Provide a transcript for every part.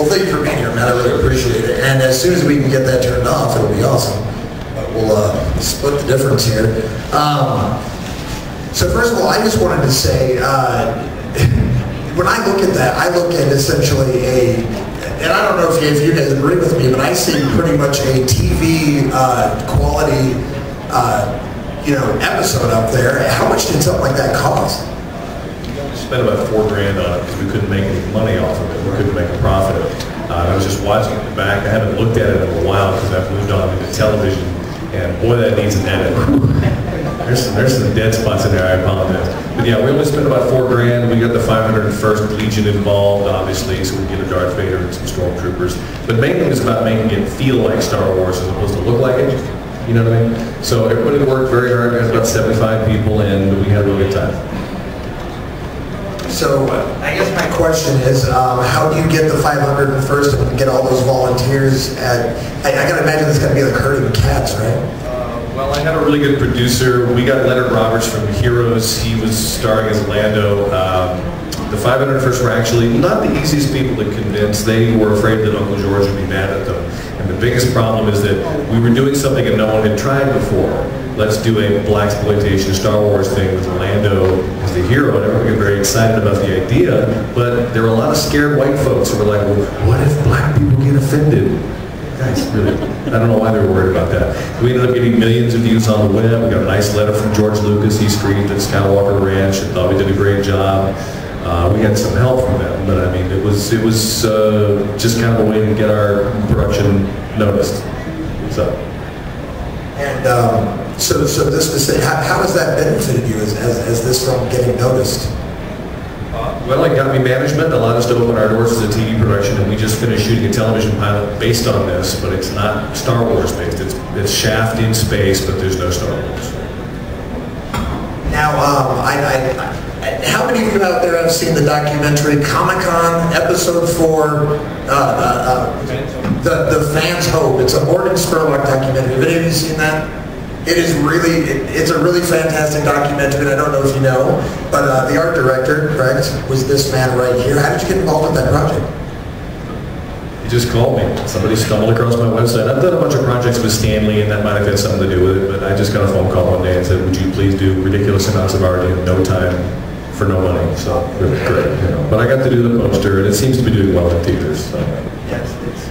Well, thank you for being here, Matt. I really appreciate it. And as soon as we can get that turned off, it'll be awesome. But we'll split the difference here. So first of all, I just wanted to say, when I look at that, I look at essentially and I don't know if you guys agree with me, but I see pretty much a TV quality, episode up there. How much did something like that cost? We spent about $4 grand on it because we couldn't make any money off of it. We couldn't make a profit of it. I was just watching it in the back. I haven't looked at it in a while because I've moved on into television, and boy, that needs an edit. There's some dead spots in there. I apologize. But yeah, we only spent about $4 grand. We got the 501st Legion involved, obviously, so we get a Darth Vader and some stormtroopers. But mainly it was about making it feel like Star Wars as opposed to look like it. You know what I mean? So everybody worked very hard. We had about 75 people in, but we had a really good time. So I guess my question is, how do you get the 501st and get all those volunteers? I got to imagine it's got to be like herding cats, right? Well, I had a really good producer. We got Leonard Roberts from Heroes. He was starring as Lando. The 501st were actually not the easiest people to convince. They were afraid that Uncle George would be mad at them. And the biggest problem is that we were doing something that no one had tried before. Let's do a blaxploitation Star Wars thing with Lando as the hero, and everyone got very excited about the idea, but there were a lot of scared white folks who were like, well, what if black people get offended? Guys, really, I don't know why they were worried about that. We ended up getting millions of views on the web. We got a nice letter from George Lucas. He screamed at Skywalker Ranch and thought we did a great job. We had some help from them, but I mean, it was just kind of a way to get our production noticed. So. And so this was how has that benefited you as this film getting noticed? Well, it got me management, allowed us to open our doors as a TV production, and we just finished shooting a television pilot based on this, but it's not Star Wars based. It's Shaft in space, but there's no Star Wars. Now, how many of you out there have seen the documentary Comic-Con Episode 4, The Fan's Hope? It's a Morgan Spurlock documentary. Have any of you seen that? It is really, it's a really fantastic documentary, and I don't know if you know, but the art director, correct, was this man right here. How did you get involved with that project? He just called me. Somebody stumbled across my website. I've done a bunch of projects with Stanley, and that might have had something to do with it, but I just got a phone call one day and said, would you please do ridiculous amounts of art in no time for no money? So it was great. But I got to do the poster, and it seems to be doing well in theaters. So. Yes, it's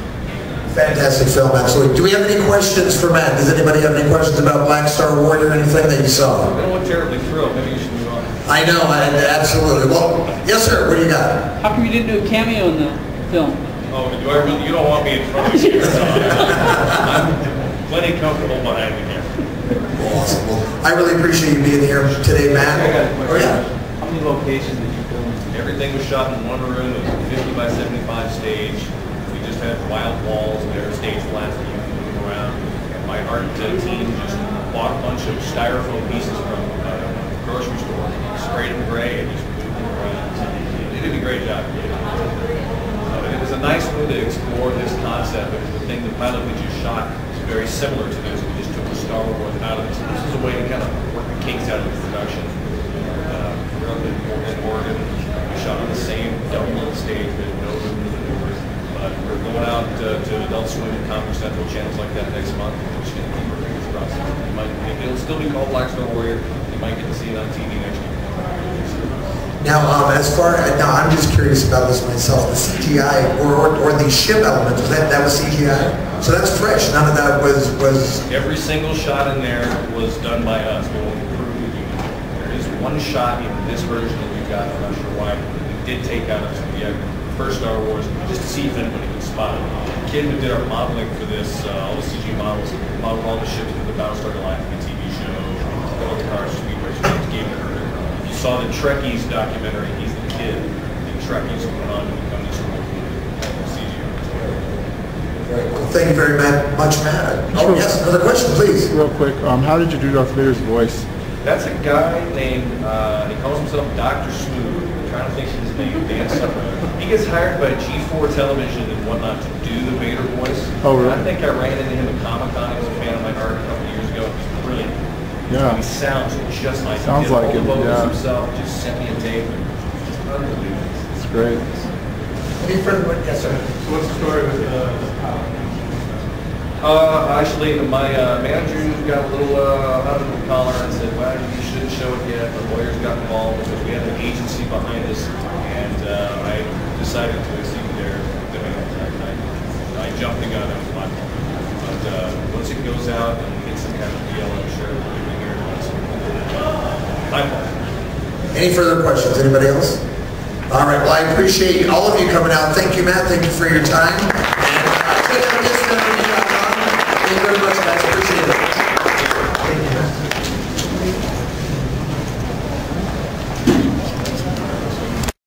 fantastic film, absolutely. Do we have any questions for Matt? Does anybody have any questions about Black Star Warrior or anything that you saw? I don't look terribly thrilled. Maybe you should move on. I know, absolutely. Well, yes, sir. What do you got? How come you didn't do a cameo in the film? Oh, do I really? You don't want me in front of you. I'm plenty comfortable behind the camera. Awesome. Well, I really appreciate you being here today, Matt. Oh, yeah. How many locations did you film? Everything was shot in one room. It was a 50 by 75 stage. We just had wild walls there, stage flats that you can move around. And my art team just bought a bunch of styrofoam pieces from a grocery store, sprayed them gray, and just moved them around. They did a great job. It was a nice way to explore this concept, because the thing, the pilot we just shot is very similar to this. We just took the Star Wars out of it. So this is a way to kind of work the kinks out of the production. We're up in Oregon. We shot on the same double stage with no room to maneuvers. But we're going out to Adult Swim and Comedy Central channels like that next month. We're just going to keep our fingers crossed. It'll still be called Black Star Warrior. You might get to see it on TV next year. Now, I'm just curious about this myself. The CGI or the ship element, that was CGI? So that's fresh. None of that was. Every single shot in there was done by us. We won't prove with you. There is one shot in this version that we got. I'm not sure why. We did take out of the first Star Wars just to see if anybody could spot it. The kid who did our modeling for this, all the CG models, modeled all the ships for the Battlestar Galactica TV show, all the cars, speedways, gave it her. Saw the Trekkies documentary. He's the kid in Trekkies who went on to become this role. Well, thank you very much, Matt. Oh, yes, another question, please. Real quick, how did you do Darth Vader's voice? That's a guy named, he calls himself Dr. Smooth. I'm trying to think of his name, Dan something. He gets hired by G4 Television and whatnot to do the Vader voice. Oh, really? I think I ran into him at Comic-Con. He was a fan of my art a couple years ago. He's brilliant. Yeah. He sounds just like sounds he did like all the vocals yeah. himself. Just sent me a tape. It's unbelievable. It's great. Any further? Yes, sir. So what's the story with the power? Actually, my manager got a little out of the collar and said, well, you shouldn't show it yet. The lawyers got involved because we had an agency behind us, and I decided to accede to their demands. I jumped the gun. That was my fault. But once it goes out and we get some kind of deal, I'm sure we'll be here once. My fault. Any further questions? Anybody else? All right. Well, I appreciate all of you coming out. Thank you, Matt. Thank you for your time.